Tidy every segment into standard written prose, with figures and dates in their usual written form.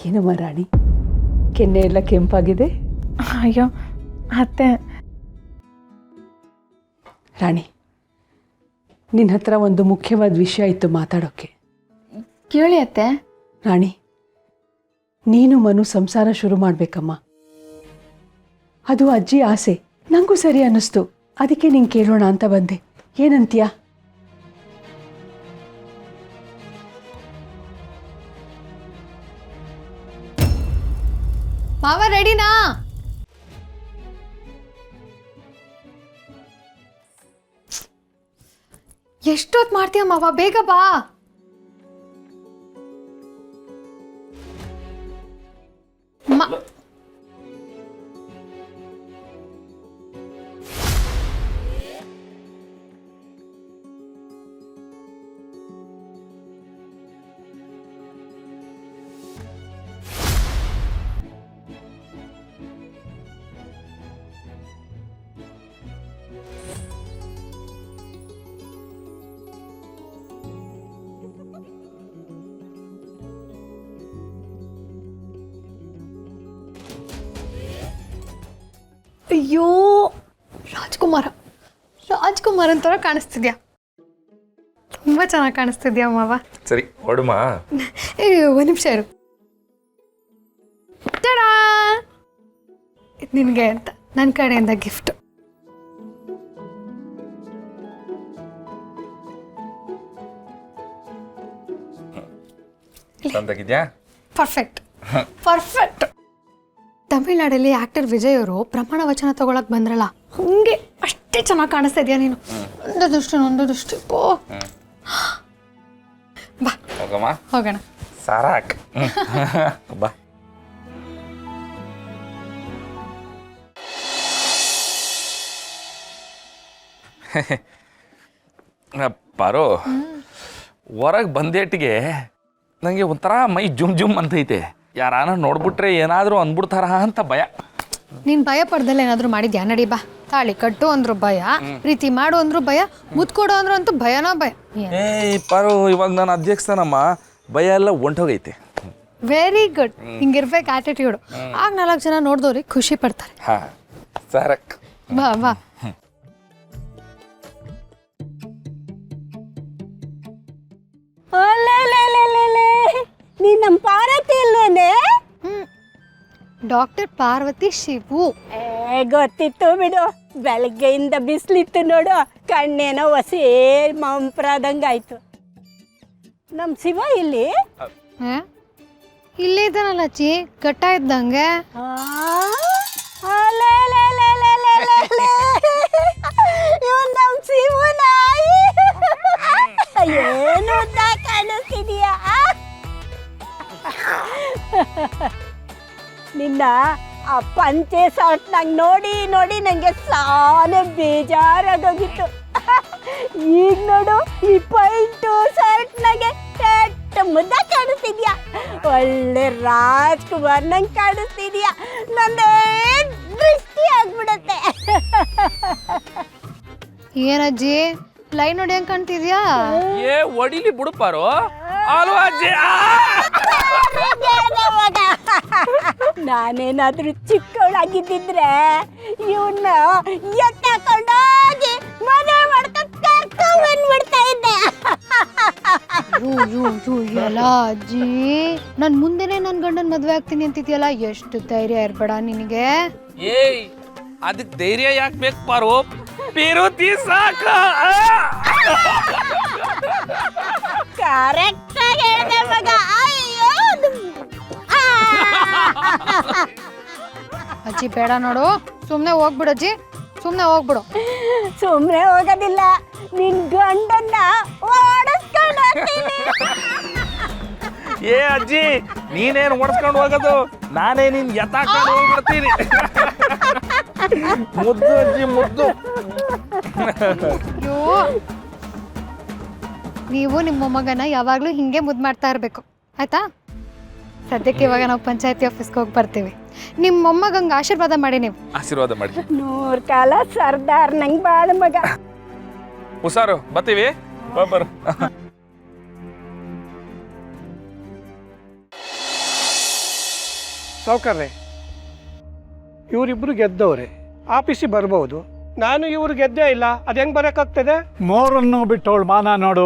ಏನಮ್ಮ ರಾಣಿ, ಕೆನ್ನೆ ಎಲ್ಲ ಕೆಂಪಾಗಿದೆ? ಅಯ್ಯೋ ಅತ್ತೆ. ರಾಣಿ, ನಿನ್ನ ಹತ್ರ ಒಂದು ಮುಖ್ಯವಾದ ವಿಷಯ ಇತ್ತು ಮಾತಾಡೋಕ್ಕೆ. ಕೇಳಿ ಅತ್ತೆ. ರಾಣಿ, ನೀನು ಮನು ಸಂಸಾರ ಶುರು ಮಾಡಬೇಕಮ್ಮ. ಅದು ಅಜ್ಜಿ ಆಸೆ. ನನಗೂ ಸರಿ ಅನ್ನಿಸ್ತು, ಅದಕ್ಕೆ ನಿಂಗೆ ಕೇಳೋಣ ಅಂತ ಬಂದೆ. ಏನಂತೀಯ? ಮಾವ ರೆಡಿನಾ? ಎಷ್ಟೊತ್ತು ಮಾಡ್ತೀಯ ಮಾವ, ಬೇಗ ಬಾ. ಅಯ್ಯೋ, ರಾಜ್ಕುಮಾರ್ ಅಂತರ ಕಾಣಿಸ್ತಿದ್ಯಾ. ತುಂಬಾ ಚೆನ್ನಾಗಿ ಕಾಣಿಸ್ತಿದ್ಯಾ ಮಾವ. ಸರಿ ಹೊಡುಮಾ. ಒಂದು ನಿಮಿಷ ಇರು. ನಿನಗೆ ಅಂತ ನನ್ನ ಕಡೆಯಿಂದ ಗಿಫ್ಟ್. ಪರ್ಫೆಕ್ಟ್. ತಮಿಳ್ನಾಡಲ್ಲಿ ಆಕ್ಟರ್ ವಿಜಯ್ ಅವರು ಪ್ರಮಾಣ ವಚನ ತಗೊಳಕ್ ಬಂದ್ರಲ್ಲ, ಹಂಗೆ ಅಷ್ಟೇ ಚೆನ್ನಾಗಿ ಕಾಣಿಸ್ತಾ ಇದೆಯಾ ನೀನು. ಒಂದಷ್ಟು ಬಾ ಹೋಗೋಣ. ಸಾರಾಕ್ ಬಾ. ಪಾರೋ, ಹೊರಗೆ ಬಂದೇಟಿಗೆ ನನಗೆ ಒಂಥರ ಮೈ ಜುಮ್ ಅಂತೈತೆ. ಯಾರಾನ ನೋಡ್ಬಿಟ್ರೆ ಏನಾದರೂ ಅಂದ್ಬಿಡ್ತಾರ ಅಂತ ಭಯ. ನೀನು ಭಯ ಪಡ್ದಲ್ಲ ಏನಾದರೂ ಮಾಡಿದ್ಯಾ? ನಡಿ ಬಾ. ತಾಳಿ ಕಟ್ಟು ಅಂದ್ರು ಭಯ, ಪ್ರೀತಿ ಮಾಡು ಅಂದ್ರು ಭಯ, ಮುತ್ಕೊಡು ಅಂದ್ರು ಅಂತೂ ಭಯನೋ ಭಯ. ಪಾರು, ಇವಾಗ ನಾನು ಅಧ್ಯಕ್ಷನಮ್ಮ, ಭಯ ಎಲ್ಲ ಹೊಂಟೋಗೈತೆ. Very good. ಹಿಂಗಿರ್ಬೇಕು ಆಟಿಟ್ಯೂಡು. ಆಗ 4 ಜನ ನೋಡಿದವ್ರಿಗೆ ಖುಷಿ ಪಡ್ತಾರೆ. ಸಾರಕ್ ಬಾ ಬಾ. ನೀ ನಮ್ಮ ಪಾರ್ವತಿ ಇಲ್ವೇನೆ? ಡಾಕ್ಟರ್ ಪಾರ್ವತಿ ಶಿವು. ಗೊತ್ತಿತ್ತು ಬಿಡು, ಬೆಳಗ್ಗೆಯಿಂದ ಬಿಸಿಲಿತ್ತು ನೋಡು, ಕಣ್ಣೇನೋ ಹೊಸಿ ಮಂಪ್ರಾದಂಗಾಯ್ತು. ನಮ್ಮ ಶಿವ ಇಲ್ಲಿ ಇಲ್ಲೇ ಇದ್ದಾನಲ್ಲ ಅಜ್ಜಿ, ಗಟ್ಟ ಇದ್ದಂಗೆ. ಇವನ್ ನಮ್ಮ ಶಿವನ ಏನು ಕಾಣಿಸ್ತಿದೀಯಾ? ನಿನ್ನ ಆ ಪಂಚೆ ಶಾರ್ಟ್ ನಂಗೆ ನೋಡಿ ನಂಗೆ ಸಾನೆ ಬೇಜಾರಾಗೋಗಿತ್ತು. ಈಗ ನೋಡು, ಈ ಪೈಂಟು ಶರ್ಟ್ನಾಗೆ ಕೆಟ್ಟ ಮುದ್ದ ಕಾಣಿಸ್ತಿದ್ಯಾ, ಒಳ್ಳೆ ರಾಜ್ಕುಮಾರ್ ನಂಗೆ ಕಾಣಿಸ್ತಿದ್ಯಾ. ನಂದೇ ದೃಷ್ಟಿ ಆಗ್ಬಿಡತ್ತೆ. ಏನಜ್ಜಿ ಲೈನ್ ನೋಡಿ ಹೆಂಗ್ ಕಾಣ್ತಿದ್ಯಾ? ಏ ಒಡಿಲಿ ಬಿಡುಪಾರೋ. ನಾನೇನಾದ್ರೂ ಚಿಕ್ಕವಳಾಗಿದ್ದಿದ್ರೆ ಇವನ್ನ ಎತ್ತಾಕೊಂಡೋಗಿ ಮದುವೆ ಮಾಡ್ಕೊಂಡು ಕರ್ಕೊಂಡ್ಬಂದ್ಬಿಡ್ತಾ ಇದ್ದೆ. ಎಲ್ಲ ಅಜ್ಜಿ, ನನ್ ಮುಂದೆನೆ ನನ್ ಗಂಡನ್ ಮದ್ವೆ ಆಗ್ತೀನಿ ಅಂತಿದ್ಯಲ್ಲ, ಎಷ್ಟು ಧೈರ್ಯ ಇರ್ಬೇಡ ನಿನಗೆ. ಏಯ್, ಅದಕ್ಕೆ ಧೈರ್ಯ ಯಾಕೆ ಬೇಕು ಪಾರು? ಪಿರುತಿ ಸಾಕ. ಕರೆಕ್ಟ್ ಆಗಿ ಹೇಳಿದೆ ಮಗ. ಅಯ್ಯೋ ಅಜ್ಜಿ ಬೇಡ ನೋಡು, ಸುಮ್ನೆ ಹೋಗ್ಬಿಡು ಅಜ್ಜಿ, ಸುಮ್ನೆ ಹೋಗ್ಬಿಡು. ಸುಮ್ನೆ ಹೋಗೋದಿಲ್ಲ, ನಿನ್ ಗಂಡನ್ನ ಓಡಿಸ್ಕೊಂಡು ಹೋಗ್ತೀನಿ. ಏ ಅಜ್ಜಿ, ನೀನೇನು ಓಡಿಸ್ಕೊಂಡು ಹೋಗೋದು, ನಾನೇ ನಿನ್ ಎತ್ತಾಕೊಂಡು ಹೋಗ್ಬಿಡ್ತೀನಿ. ಮುದ್ದು ಅಜ್ಜಿ, ಮುದ್ದು. ಅಯ್ಯೋ, ನೀವು ನಿಮ್ಮ ಮೊಮ್ಮಗನ ಯಾವಾಗ್ಲೂ ಹಿಂಗೆ ಮುದ್ದು ಮಾಡ್ತಾ ಇರ್ಬೇಕು, ಆಯ್ತಾ? ಸದ್ಯಕ್ಕೆ ಇವಾಗ ನಾವು ಪಂಚಾಯತಿ ಆಫೀಸ್ಗೆ ಹೋಗಿ ಬರ್ತೀವಿ. ನಿಮ್ಮ ಮೊಮ್ಮಗಂಗೆ ಆಶೀರ್ವಾದ ಮಾಡಿ. ನೀವು ಆಶೀರ್ವಾದ ಮಾಡಿ. 100 ಕಾಲ ಸರ್ದಾರ್ ನಂಗೆ ಬಾಳ ಮಗ. ಹುಷಾರು, ಬರ್ತೀವಿ. ಬರು. ಸಾವುಕಾರ್ರೆ, ಇವರಿಬ್ಬರು ಗೆದ್ದವ್ರೆ, ಆಫೀಸಿಗೆ ಬರ್ಬೋದು. ನಾನು ಇವ್ರು ಗೆದ್ದೇ ಇಲ್ಲ, ಅದು ಹೆಂಗೆ ಬರೋಕ್ಕಾಗ್ತದೆ? 3 ಬಿಟ್ಟವಳು ಮಾನ ನೋಡು,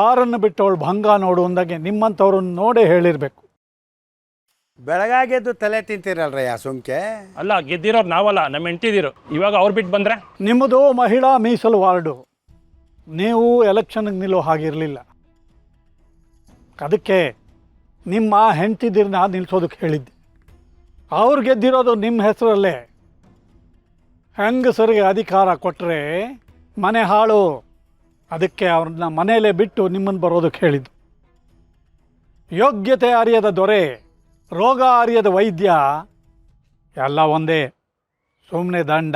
6 ಬಿಟ್ಟವಳು ಭಂಗ ನೋಡು ಅಂದಾಗೆ ನಿಮ್ಮಂಥವ್ರನ್ನ ನೋಡೇ ಹೇಳಿರ್ಬೇಕು. ಬೆಳಗಾಗೆದ್ದು ತಲೆ ತಿಂತೀರಲ್ರಯ್ಯ ಸುಮ್ಕೆ. ಅಲ್ಲ, ಗೆದ್ದಿರೋರು ನಾವಲ್ಲ, ನಮ್ಮ ಹೆಂಡ್ತಿದಿರು. ಇವಾಗ ಅವ್ರು ಬಿಟ್ಟು ಬಂದ್ರೆ ನಿಮ್ಮದು ಮಹಿಳಾ ಮೀಸಲು ವಾರ್ಡು, ನೀವು ಎಲೆಕ್ಷನ್ಗೆ ನಿಲ್ಲೋ ಹಾಗಿರಲಿಲ್ಲ. ಅದಕ್ಕೆ ನಿಮ್ಮ ಹೆಂಡ್ತಿದಿರನ್ನ ನಿಲ್ಸೋದಕ್ಕೆ ಹೇಳಿದ್ದೆ. ಅವ್ರು ಗೆದ್ದಿರೋದು ನಿಮ್ಮ ಹೆಸರಲ್ಲೇ. ಹೆಂಗಸರಿಗೆ ಅಧಿಕಾರ ಕೊಟ್ಟರೆ ಮನೆ ಹಾಳು. ಅದಕ್ಕೆ ಅವ್ರನ್ನ ಮನೆಯಲ್ಲೇ ಬಿಟ್ಟು ನಿಮ್ಮನ್ನು ಬರೋದಕ್ಕೆ ಹೇಳಿದ್ದು. ಯೋಗ್ಯತೆ ಅರಿಯದ ದೊರೆ, ರೋಗ ಅರಿಯದ ವೈದ್ಯ ಎಲ್ಲ ಒಂದೇ, ಸುಮ್ಮನೆ ದಂಡ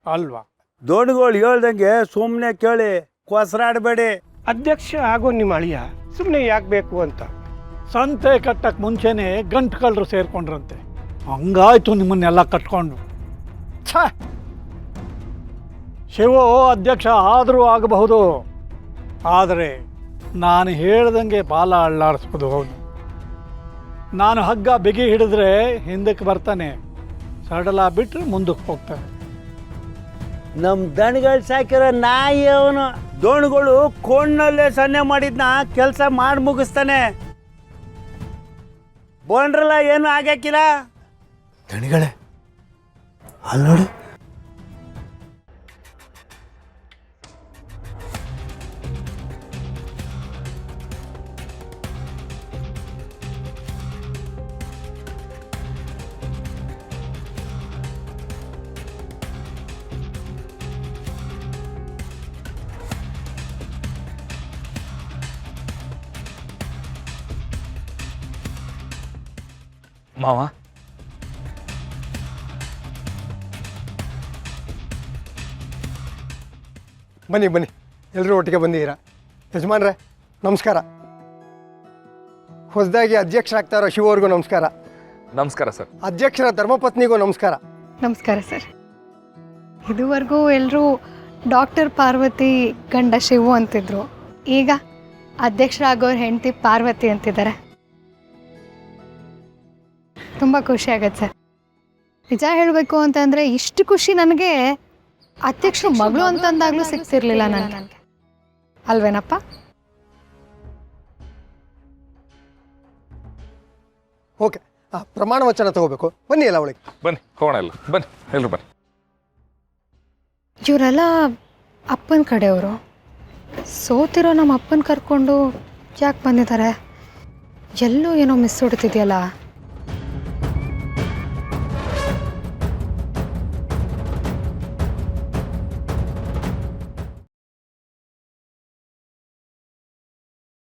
ಅಲ್ವಾ? ದೋಣಿಗಳು ಹೇಳ್ದಂಗೆ ಸುಮ್ಮನೆ ಕೇಳಿ, ಕೊಸರಾಡಬೇಡಿ. ಅಧ್ಯಕ್ಷ ಆಗೋ ನಿಮ್ಮ ಅಳಿಯ ಸುಮ್ಮನೆ ಯಾಕೆ ಬೇಕು ಅಂತ. ಸಂತೆ ಕಟ್ಟಕ್ಕೆ ಮುಂಚೆನೇ ಗಂಟು ಕಳ್ಳರು ಸೇರ್ಕೊಂಡ್ರಂತೆ. ಹಂಗಾಯ್ತು ನಿಮ್ಮನ್ನೆಲ್ಲ ಕಟ್ಕೊಂಡು. ಛ, ಶಿವು ಅಧ್ಯಕ್ಷ ಆದರೂ ಆಗಬಹುದು, ಆದರೆ ನಾನು ಹೇಳ್ದಂಗೆ ಬಾಲ ಅಳ್ಳಾಡಿಸ್ಬೋದು. ಹೌದು, ನಾನು ಹಗ್ಗ ಬಿಗಿ ಹಿಡಿದ್ರೆ ಹಿಂದಕ್ಕೆ ಬರ್ತಾನೆ, ಸಡಲ ಬಿಟ್ಟರೆ ಮುಂದಕ್ಕೆ ಹೋಗ್ತಾನೆ. ನಮ್ಮ ದಣಿಗಳು ಸಾಕಿರೋ ನಾಯಿ ಅವನು. ದೋಣಿಗಳು ಕೋಣಲ್ಲೇ ಸನ್ನೆ ಮಾಡಿದ್ನ ಕೆಲಸ ಮಾಡಿ ಮುಗಿಸ್ತಾನೆ. ಬೋಂಡ್ರಲ್ಲ ಏನು ಆಗಕ್ಕಿಲ್ಲ. ದಣಿಗಳೇ ಅಲ್ಲಿ ನೋಡಿ. ಮಾವ, ಬನ್ನಿ ಬನ್ನಿ, ಎಲ್ಲರೂ ಒಟ್ಟಿಗೆ ಬಂದಿದ್ದೀರಾ. ಯಜಮಾನ್ರೆ ನಮಸ್ಕಾರ. ಹೊಸದಾಗಿ ಅಧ್ಯಕ್ಷರಾಗ್ತಾ ಇರೋ ಶಿವ ಅವ್ರಿಗೂ ನಮಸ್ಕಾರ. ನಮಸ್ಕಾರ ಸರ್. ಅಧ್ಯಕ್ಷರ ಧರ್ಮಪತ್ನಿಗೂ ನಮಸ್ಕಾರ. ನಮಸ್ಕಾರ ಸರ್. ಇದುವರೆಗೂ ಎಲ್ಲರೂ ಡಾಕ್ಟರ್ ಪಾರ್ವತಿ ಗಂಡ ಶಿವು ಅಂತಿದ್ರು, ಈಗ ಅಧ್ಯಕ್ಷರಾಗೋರು ಹೆಂಡತಿ ಪಾರ್ವತಿ ಅಂತಿದ್ದಾರೆ. ತುಂಬ ಖುಷಿ ಆಗತ್ತೆ ಸರ್. ನಿಜ ಹೇಳಬೇಕು ಅಂತಂದರೆ ಇಷ್ಟು ಖುಷಿ ನನಗೆ ಅಧ್ಯಕ್ಷರು ಮಗಳು ಅಂತಂದಾಗಲೂ ಸಿಗ್ತಿರ್ಲಿಲ್ಲ ನನಗೆ, ಅಲ್ವೇನಪ್ಪ? ಓಕೆ, ಪ್ರಮಾಣ ವಚನ ತಗೋಬೇಕು. ಬನ್ನಿ ಎಲ್ಲ ಒಳಗೆ ಬನ್ನಿ, ಹೋಗೋಣ ಎಲ್ಲ. ಬನ್ನಿ ಎಲ್ಲರೂ ಬನ್ನಿ. ಇವರೆಲ್ಲ ಅಪ್ಪನ ಕಡೆಯವರು. ಸೋತಿರೋ ನಮ್ಮ ಅಪ್ಪನ ಕರ್ಕೊಂಡು ಯಾಕೆ ಬಂದಿದ್ದಾರೆ? ಎಲ್ಲೋ ಏನೋ ಮಿಸ್ ಹೊಡ್ತಿದೆಯಲ್ಲ.